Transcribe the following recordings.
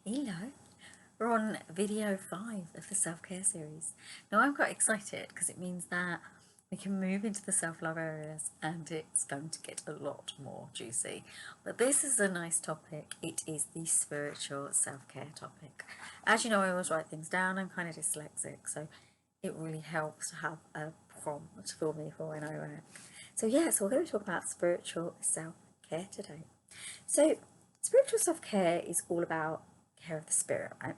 Hello, we're on video 5 of the self-care series. Now I'm quite excited because it means that we can move into the self-love areas and it's going to get a lot more juicy. But this is a nice topic. It is the spiritual self-care topic. As you know, I always write things down. I'm kind of dyslexic, so it really helps to have a prompt for me for when I work. So we're going to talk about spiritual self-care today. So spiritual self-care is all about care of the spirit, right?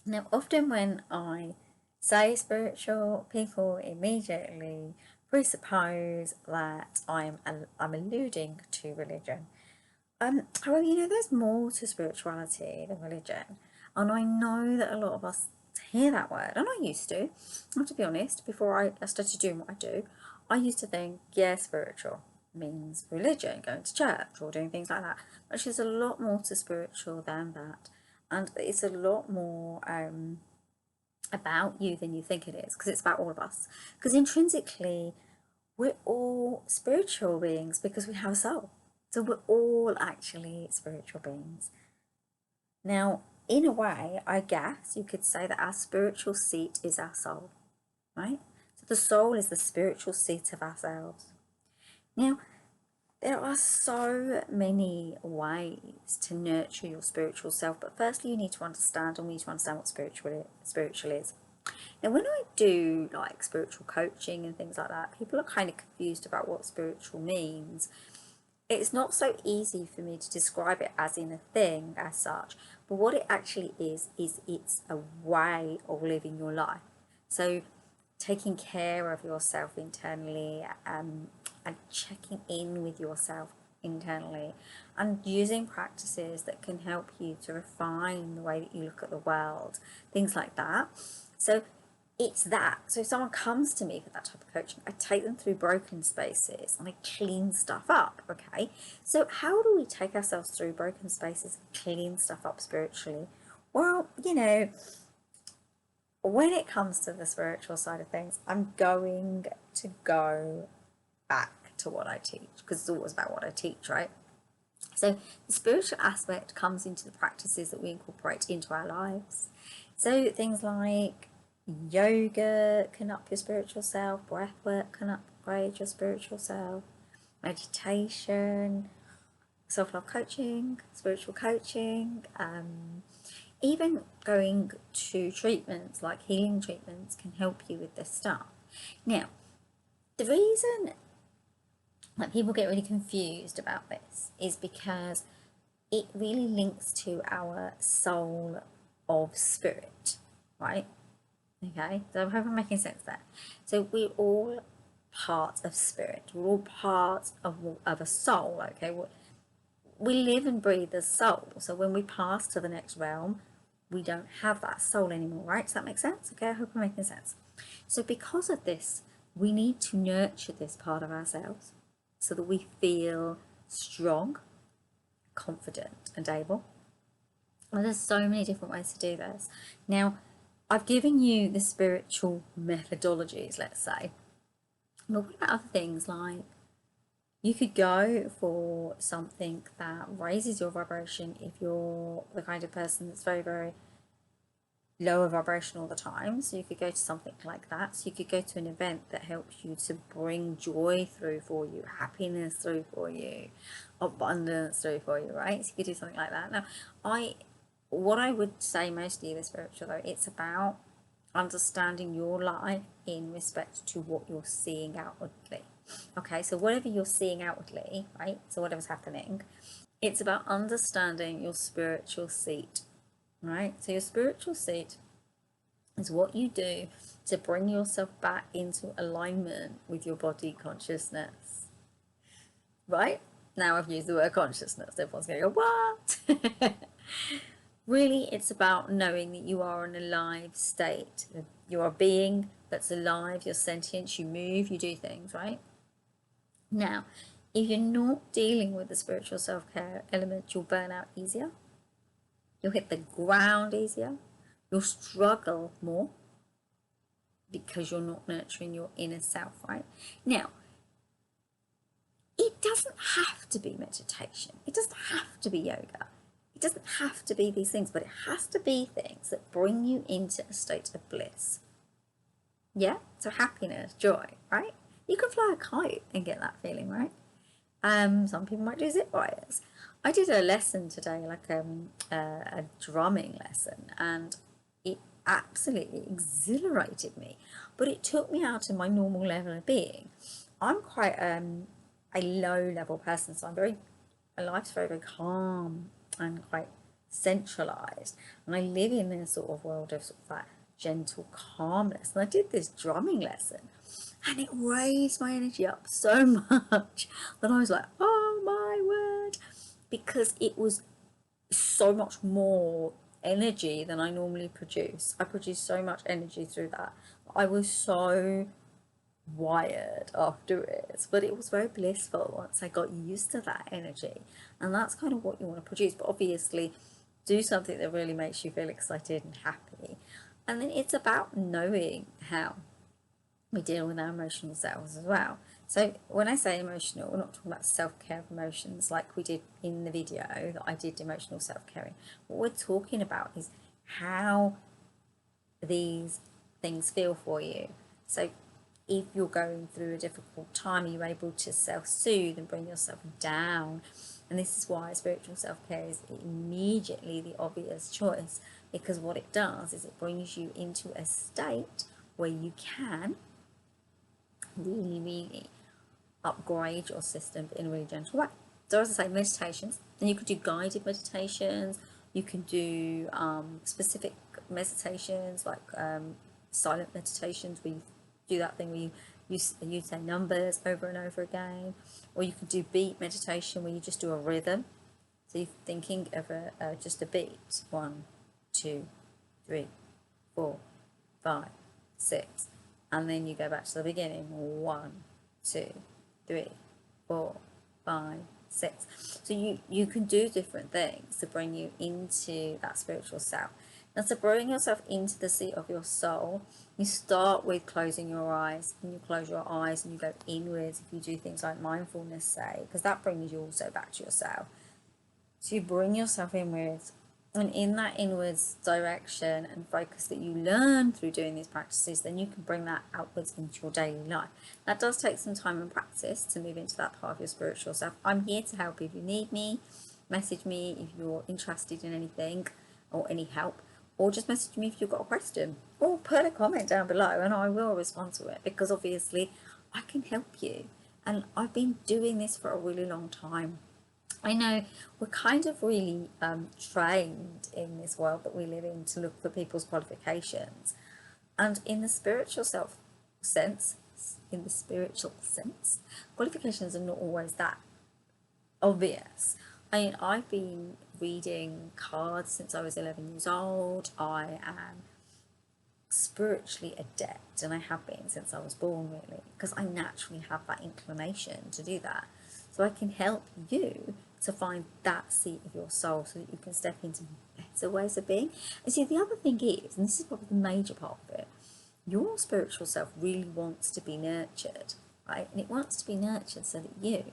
Now, often when I say spiritual, people immediately presuppose that I'm alluding to religion. However, there's more to spirituality than religion, and I know that a lot of us hear that word, and I used to. I have to be honest. Before I started doing what I do, I used to think, yeah, spiritual means religion, going to church or doing things like that. But there's a lot more to spiritual than that, and it's a lot more about you than you think it is, because it's about all of us. Because intrinsically, we're all spiritual beings because we have a soul. So we're all actually spiritual beings. Now, in a way, I guess you could say that our spiritual seat is our soul, right? So the soul is the spiritual seat of ourselves. Now, there are so many ways to nurture your spiritual self, but firstly you need to understand, what spiritual is. Now, when I do like spiritual coaching and things like that, people are kind of confused about what spiritual means. It's not so easy for me to describe it as in a thing as such, but what it actually is it's a way of living your life. So taking care of yourself internally, and checking in with yourself internally, and using practices that can help you to refine the way that you look at the world, things like that. So it's that. So if someone comes to me for that type of coaching, I take them through broken spaces and I clean stuff up. Okay, so how do we take ourselves through broken spaces and clean stuff up spiritually? Well, when it comes to the spiritual side of things, I'm going to go back to what I teach, because it's always about what I teach, right? So the spiritual aspect comes into the practices that we incorporate into our lives. So things like yoga can up your spiritual self, breath work can upgrade your spiritual self, meditation, self-love coaching, spiritual coaching, even going to treatments like healing treatments can help you with this stuff. Now, the reason that people get really confused about this is because it really links to our soul of spirit, right? Okay, so I hope I'm making sense there. So we're all part of spirit. We're all part of a soul. Okay, we live and breathe as soul. So when we pass to the next realm, we don't have that soul anymore, right? Does that make sense? Okay, I hope I'm making sense. So because of this, we need to nurture this part of ourselves so that we feel strong, confident, and able. And there's so many different ways to do this. Now, I've given you the spiritual methodologies, let's say. But what about other things like you could go for something that raises your vibration if you're the kind of person that's very, very lower vibration all the time. So you could go to something like that. So you could go to an event that helps you to bring joy through for you, happiness through for you, abundance through for you, right? So you could do something like that. Now, what I would say mostly with spiritual though, it's about understanding your life in respect to what you're seeing outwardly. Okay, so whatever you're seeing outwardly, right? So whatever's happening, it's about understanding your spiritual seat, right? So your spiritual seat is what you do to bring yourself back into alignment with your body consciousness, right? Now I've used the word consciousness, everyone's going to go, what? Really, it's about knowing that you are in a alive state. You are a being that's alive, you're sentient, you move, you do things, right? Now, if you're not dealing with the spiritual self-care element, you'll burn out easier. You'll hit the ground easier. You'll struggle more because you're not nurturing your inner self, right? Now, it doesn't have to be meditation. It doesn't have to be yoga. It doesn't have to be these things, but it has to be things that bring you into a state of bliss. Yeah, so happiness, joy, right? You can fly a kite and get that feeling, right? Some people might do zip wires. I did a lesson today, like a drumming lesson, and it absolutely exhilarated me. But it took me out of my normal level of being. I'm quite a low level person, so my life's very, very calm and quite centralized. And I live in this sort of world of sort of that gentle calmness. And I did this drumming lesson, and it raised my energy up so much that I was like, oh my word, because it was so much more energy than I normally produce. I produce so much energy through that. I was so wired afterwards, but it was very blissful once I got used to that energy. And that's kind of what you want to produce, but obviously do something that really makes you feel excited and happy. And then it's about knowing how we deal with our emotional selves as well. So when I say emotional, we're not talking about self-care of emotions like we did in the video that I did emotional self-caring. What we're talking about is how these things feel for you. So if you're going through a difficult time, are you able to self-soothe and bring yourself down? And this is why spiritual self-care is immediately the obvious choice, because what it does is it brings you into a state where you can really, really upgrade your system in a really gentle way. So as I say, meditations, and you could do guided meditations, you can do specific meditations like silent meditations where you do that thing where you say numbers over and over again, or you can do beat meditation where you just do a rhythm. So you're thinking of just a beat, 1, 2, 3, 4, 5, 6, and then you go back to the beginning, 1, 2, 3, 4, 5, 6. So you can do different things to bring you into that spiritual self. Now, to bring yourself into the seat of your soul, you start with closing your eyes. And you close your eyes and you go inwards if you do things like mindfulness, say, because that brings you also back to yourself. So you bring yourself inwards, and in that inwards direction and focus that you learn through doing these practices, then you can bring that outwards into your daily life. That does take some time and practice to move into that part of your spiritual self. I'm here to help if you need me. Message me if you're interested in anything or any help, or just message me if you've got a question, or put a comment down below and I will respond to it, because obviously I can help you, and I've been doing this for a really long time. I know we're kind of really trained in this world that we live in to look for people's qualifications, and in the spiritual sense, qualifications are not always that obvious. I mean, I've been reading cards since I was 11 years old. I am spiritually adept, and I have been since I was born, really, because I naturally have that inclination to do that. So I can help you to find that seat of your soul so that you can step into better ways of being. And see, the other thing is, and this is probably the major part of it, your spiritual self really wants to be nurtured, right? And it wants to be nurtured so that you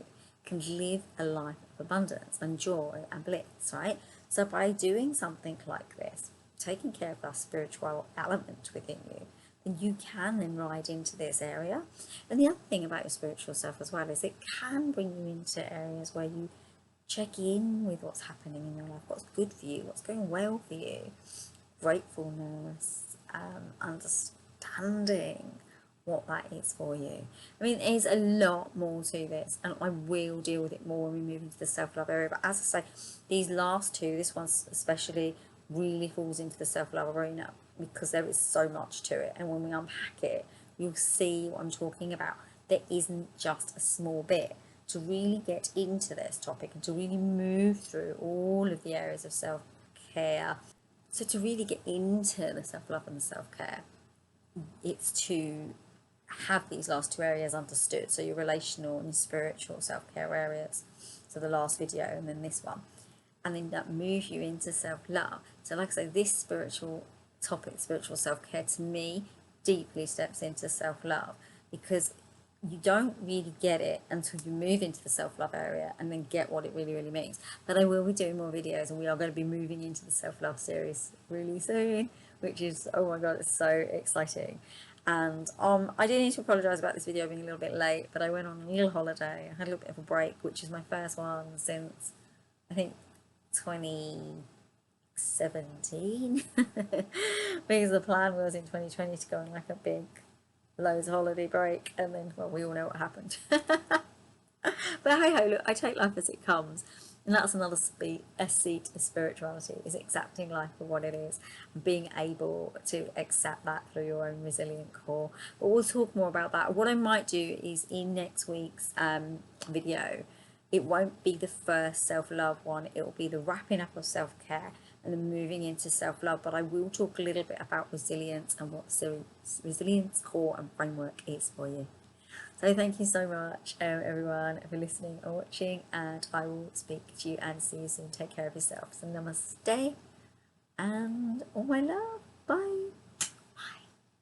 can live a life of abundance and joy and bliss, right? So by doing something like this, taking care of that spiritual element within you, then you can then ride into this area. And the other thing about your spiritual self as well is it can bring you into areas where you check in with what's happening in your life, what's good for you, what's going well for you, gratefulness, understanding what that is for you. I mean, there's a lot more to this, and I will deal with it more when we move into the self-love area. But as I say, these last two, this one especially, really falls into the self-love arena because there is so much to it, and when we unpack it, you'll see what I'm talking about. There isn't just a small bit. To really get into this topic and to really move through all of the areas of self-care, so to really get into the self-love and the self-care, it's to have these last two areas understood. So your relational and your spiritual self-care areas, so the last video and then this one, and then that moves you into self-love. So like I say, this spiritual topic, spiritual self-care, to me deeply steps into self-love, because you don't really get it until you move into the self-love area and then get what it really, really means. But I will be doing more videos, and we are going to be moving into the self-love series really soon, which is, oh my god, it's so exciting. And I do need to apologise about this video being a little bit late, but I went on a little holiday. I had a little bit of a break, which is my first one since I think 2017 because the plan was in 2020 to go on like a big loads of holiday break, and then, well, we all know what happened. But hey ho, look, I take life as it comes, and that's another seat of spirituality, is accepting life for what it is and being able to accept that through your own resilient core. But we'll talk more about that. What I might do is in next week's video, it won't be the first self-love one, it will be the wrapping up of self-care and then moving into self-love, but I will talk a little bit about resilience and what resilience core and framework is for you. So thank you so much, everyone, for listening or watching, and I will speak to you and see you soon. Take care of yourself. So namaste and all my love. Bye.